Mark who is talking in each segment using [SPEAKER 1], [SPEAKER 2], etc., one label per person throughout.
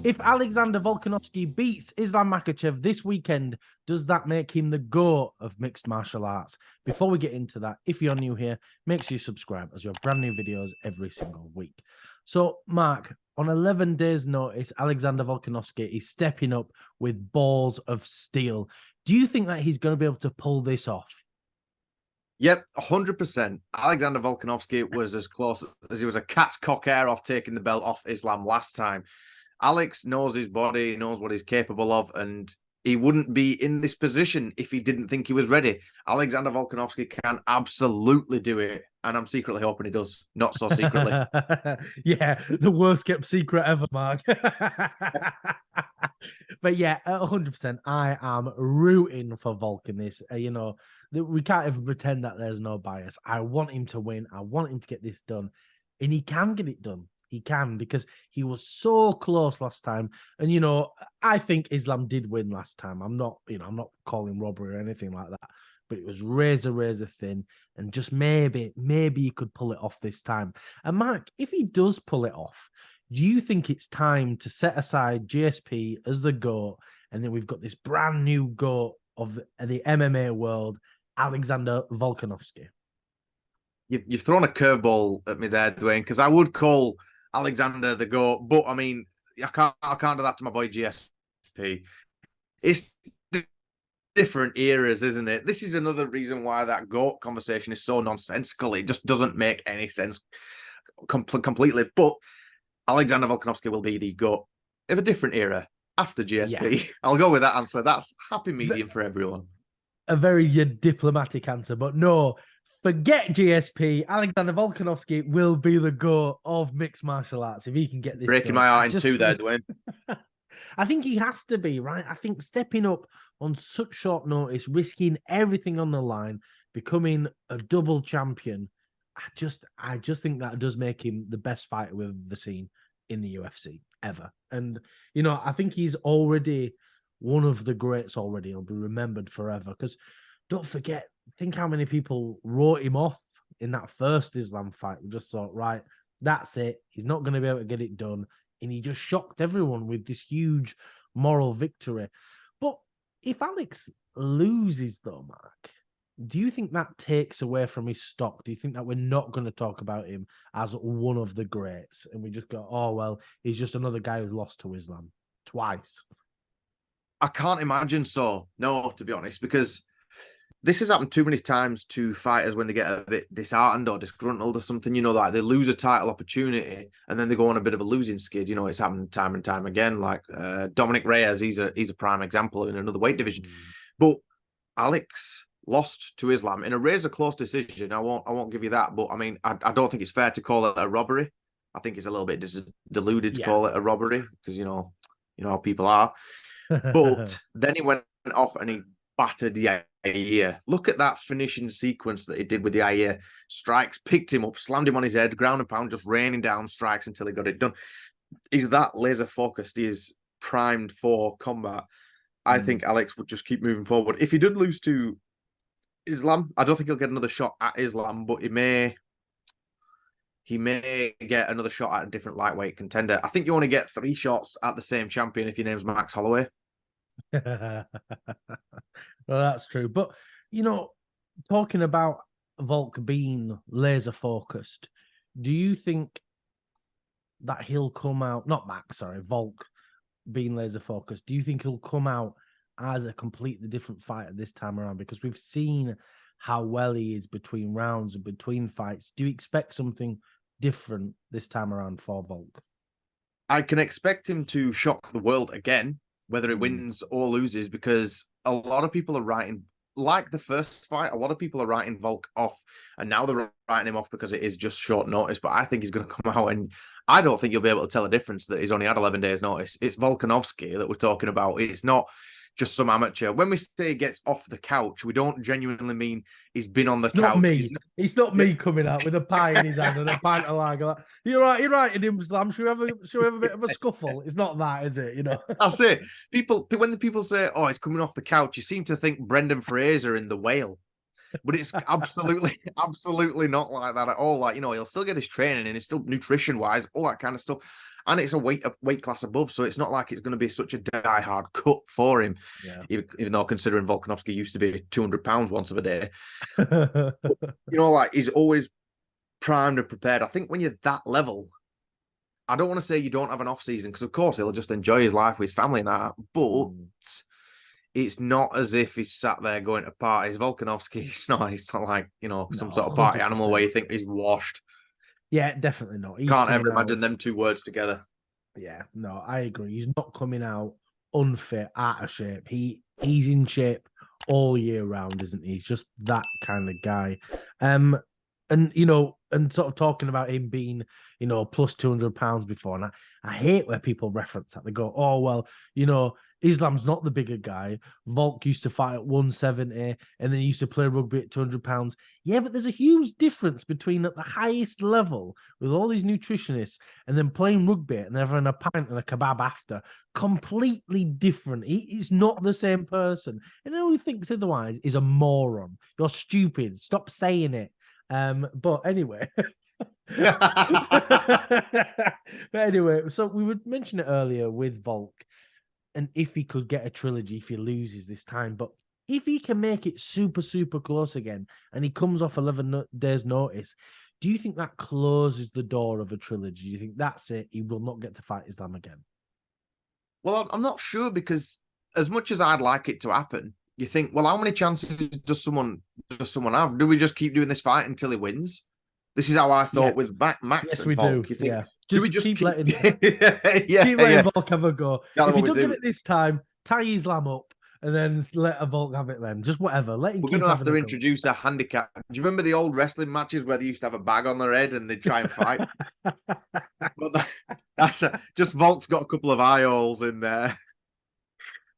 [SPEAKER 1] If Alexander Volkanovski beats Islam Makhachev this weekend, does that make him the GOAT of mixed martial arts? Before we get into that, if you're new here, make sure you subscribe as we have brand new videos every single week. So, Mark, on 11 days' notice, Alexander Volkanovski is stepping up with balls of steel. Do you think that he's going to be able to pull this off?
[SPEAKER 2] Yep, 100%. Alexander Volkanovski was as close as he was a cat's cock hair off taking the belt off Islam last time. Alex knows his body, knows what he's capable of, and he wouldn't be in this position if he didn't think he was ready. Alexander Volkanovski can absolutely do it, and I'm secretly hoping he does. Not so secretly.
[SPEAKER 1] Yeah, the worst kept secret ever, Mark. But yeah, 100%, I am rooting for Volk in this. We can't even pretend that there's no bias. I want him to win. I want him to get this done, and he can get it done. He can, because he was so close last time. And, I think Islam did win last time. I'm not calling robbery or anything like that, but it was razor thin. And just maybe he could pull it off this time. And Mark, if he does pull it off, do you think it's time to set aside GSP as the GOAT? And then we've got this brand new GOAT of the MMA world, Alexander Volkanovski.
[SPEAKER 2] You've thrown a curveball at me there, Dwayne, because I would call Alexander the GOAT, but I mean, I can't do that to my boy GSP. It's different eras, isn't it? This is another reason why that GOAT conversation is so nonsensical. It just doesn't make any sense completely. But Alexander Volkanovski will be the GOAT of a different era after GSP. Yeah. I'll go with that answer. That's happy medium for everyone.
[SPEAKER 1] A very diplomatic answer, but no. Forget GSP. Alexander Volkanovski will be the GOAT of mixed martial arts if he can get this.
[SPEAKER 2] Breaking my heart in two there, Dwayne.
[SPEAKER 1] I think he has to be, right? I think stepping up on such short notice, risking everything on the line, becoming a double champion, I just think that does make him the best fighter we've ever seen in the UFC ever. And, I think he's already one of the greats already. He'll be remembered forever because don't forget, think how many people wrote him off in that first Islam fight. We just thought, right, that's it. He's not going to be able to get it done. And he just shocked everyone with this huge moral victory. But if Alex loses, though, Mark, do you think that takes away from his stock? Do you think that we're not going to talk about him as one of the greats? And we just go, oh, well, he's just another guy who's lost to Islam twice.
[SPEAKER 2] I can't imagine so, no, to be honest, because this has happened too many times to fighters when they get a bit disheartened or disgruntled or something, like they lose a title opportunity and then they go on a bit of a losing skid. It's happened time and time again. Like Dominic Reyes, he's a prime example in another weight division. But Alex lost to Islam in a razor close decision. I won't give you that, but I mean, I don't think it's fair to call it a robbery. I think it's a little bit deluded to call it a robbery because you know how people are. But then he went off and he battered Yair. Look at that finishing sequence that he did with the Yair. Strikes, picked him up, slammed him on his head, ground and pound, just raining down strikes until he got it done. He's that laser focused. He is primed for combat. I think Alex would just keep moving forward. If he did lose to Islam, I don't think he'll get another shot at Islam, but he may get another shot at a different lightweight contender. I think you want to get 3 shots at the same champion if your name's Max Holloway.
[SPEAKER 1] Well, that's true. But, talking about Volk being laser focused, do you think that he'll come out, not Max, sorry, Volk being laser focused, do you think he'll come out as a completely different fighter this time around? Because we've seen how well he is between rounds and between fights. Do you expect something different this time around for Volk?
[SPEAKER 2] I can expect him to shock the world again, whether it wins or loses, because a lot of people are writing, like the first fight, a lot of people are writing Volk off, and now they're writing him off because it is just short notice. But I think he's going to come out, and I don't think you'll be able to tell a difference that he's only had 11 days notice. It's Volkanovski that we're talking about. It's not just some amateur. When we say he gets off the couch, we don't genuinely mean he's been on the couch.
[SPEAKER 1] Not me. It's not me coming out with a pie in his hand and a pint of lager. Like, you're right, Islam. Should we have a bit of a scuffle? It's not that, is it?
[SPEAKER 2] That's it. When the people say, "Oh, he's coming off the couch," you seem to think Brendan Fraser in The Whale. But it's absolutely not like that at all. Like, he'll still get his training and he's still nutrition wise, all that kind of stuff. And it's a weight class above, so it's not like it's going to be such a die-hard cut for him.
[SPEAKER 1] Yeah.
[SPEAKER 2] Even though considering Volkanovski used to be 200 pounds once of a day. But, like, he's always primed and prepared. I think when you're that level, I don't want to say you don't have an off season, because of course he'll just enjoy his life with his family and that, but it's not as if he's sat there going to parties. Volkanovski, he's not like, some sort of party 100%. Animal where you think he's washed.
[SPEAKER 1] Yeah, definitely not.
[SPEAKER 2] Can't ever imagine them two words together.
[SPEAKER 1] Yeah, no, I agree. He's not coming out unfit, out of shape. He's in shape all year round, isn't he? He's just that kind of guy. And sort of talking about him being, plus 200 pounds before. And I hate where people reference that. They go, oh, well, Islam's not the bigger guy. Volk used to fight at 170 and then he used to play rugby at 200 pounds. Yeah, but there's a huge difference between at the highest level with all these nutritionists and then playing rugby and then having a pint and a kebab after. Completely different. He's not the same person. And anyone who thinks otherwise is a moron. You're stupid. Stop saying it. But anyway. But anyway, so we would mention it earlier with Volk. And if he could get a trilogy, if he loses this time, but if he can make it super, super close again, and he comes off 11 days' notice, do you think that closes the door of a trilogy? Do you think that's it? He will not get to fight Islam again?
[SPEAKER 2] Well, I'm not sure, because as much as I'd like it to happen, you think, well, how many chances does someone have? Do we just keep doing this fight until he wins? This is how I thought with Max and Volk. You think,
[SPEAKER 1] yeah.
[SPEAKER 2] Do we just keep
[SPEAKER 1] letting Volk have a go? If you don't give it this time, tie Islam up and then let a Volk have it then. Just whatever. We're
[SPEAKER 2] going to have to introduce a handicap. Do you remember the old wrestling matches where they used to have a bag on their head and they'd try and fight? But just Volk's got a couple of eye holes in there.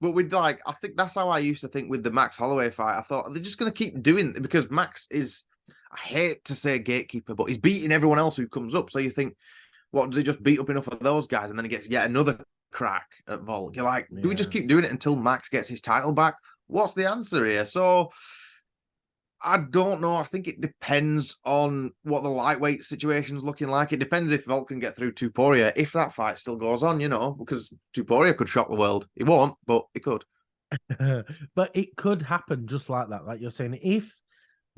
[SPEAKER 2] But I think that's how I used to think with the Max Holloway fight. I thought they're just going to keep doing it because Max is, I hate to say gatekeeper, but he's beating everyone else who comes up. So you think, what, does he just beat up enough of those guys and then he gets yet another crack at Volk? You're like, do we just keep doing it until Max gets his title back? What's the answer here? So I don't know. I think it depends on what the lightweight situation's looking like. It depends if Volk can get through Tuporia, if that fight still goes on, because Tuporia could shock the world. He won't, but he could.
[SPEAKER 1] But it could happen just like that. Like you're saying, if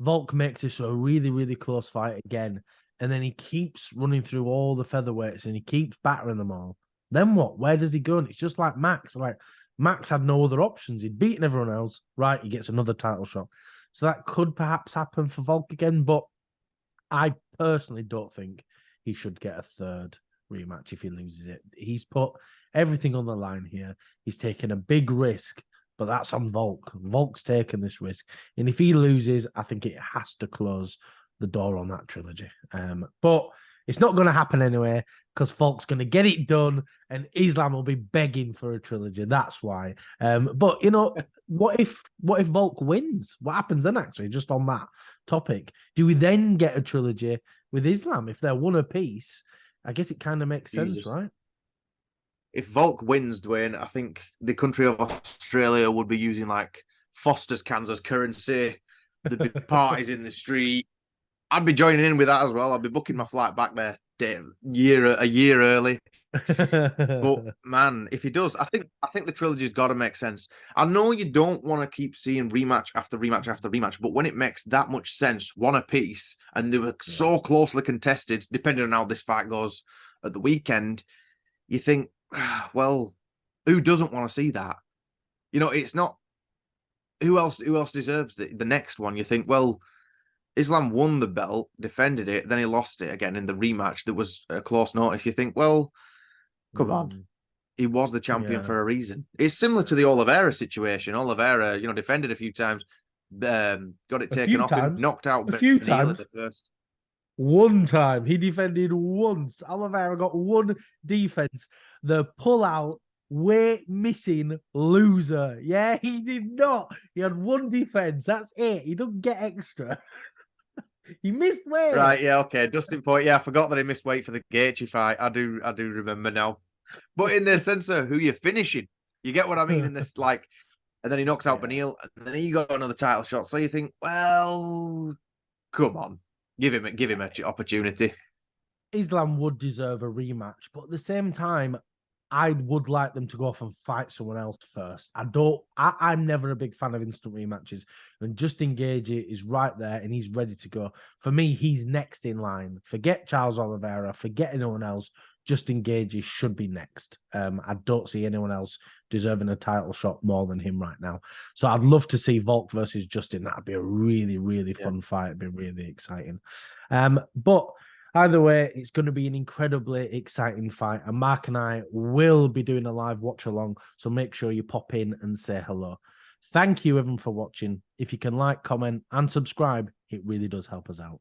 [SPEAKER 1] Volk makes this a really, really close fight again, and then he keeps running through all the featherweights and he keeps battering them all, then what? Where does he go? And it's just like Max. Like Max had no other options. He'd beaten everyone else. Right, he gets another title shot. So that could perhaps happen for Volk again, but I personally don't think he should get a third rematch if he loses it. He's put everything on the line here. He's taken a big risk, but that's on Volk. Volk's taken this risk. And if he loses, I think it has to close the door on that trilogy. But it's not going to happen anyway, because Volk's going to get it done and Islam will be begging for a trilogy. That's why. But, what if Volk wins? What happens then, actually, just on that topic? Do we then get a trilogy with Islam? If they're one apiece, I guess it kind of makes sense, right?
[SPEAKER 2] If Volk wins, Dwayne, I think the country of Australia would be using like Foster's cans as currency. There'd be parties in the street. I'd be joining in with that as well. I'd be booking my flight back there a year early. But man, if he does, I think the trilogy's got to make sense. I know you don't want to keep seeing rematch after rematch after rematch, but when it makes that much sense, one apiece, and they were so closely contested, depending on how this fight goes at the weekend, you think, well, who doesn't want to see that? It's not who else deserves the next one. You think, well, Islam won the belt, defended it, then he lost it again in the rematch that was a close notice. You think, well, come on. He was the champion for a reason. It's similar to the Oliveira situation. Oliveira, defended a few times, got it taken off him, knocked out
[SPEAKER 1] a few
[SPEAKER 2] Beneil
[SPEAKER 1] times.
[SPEAKER 2] at the first.
[SPEAKER 1] One time. He defended once. Oliveira got one defense. The pull-out, weight missing loser. Yeah, he did not. He had one defense. That's it. He doesn't get extra. He missed weight.
[SPEAKER 2] Right, yeah, okay. Dustin Poirier. Yeah, I forgot that he missed weight for the Gaethje fight. I do remember now. But in the sense of who you're finishing, you get what I mean in this, like, and then he knocks out Beneil, and then he got another title shot. So you think, well, come on, give him an opportunity.
[SPEAKER 1] Islam would deserve a rematch, but at the same time, I would like them to go off and fight someone else first. I'm never a big fan of instant rematches. And Justin Gaethje is right there and he's ready to go. For me, he's next in line. Forget Charles Oliveira, forget anyone else. Justin Gaethje should be next. I don't see anyone else deserving a title shot more than him right now. So I'd love to see Volk versus Justin. That'd be a really, really fun fight. It'd be really exciting. But either way, it's going to be an incredibly exciting fight. And Mark and I will be doing a live watch along. So make sure you pop in and say hello. Thank you, everyone, for watching. If you can like, comment, and subscribe, it really does help us out.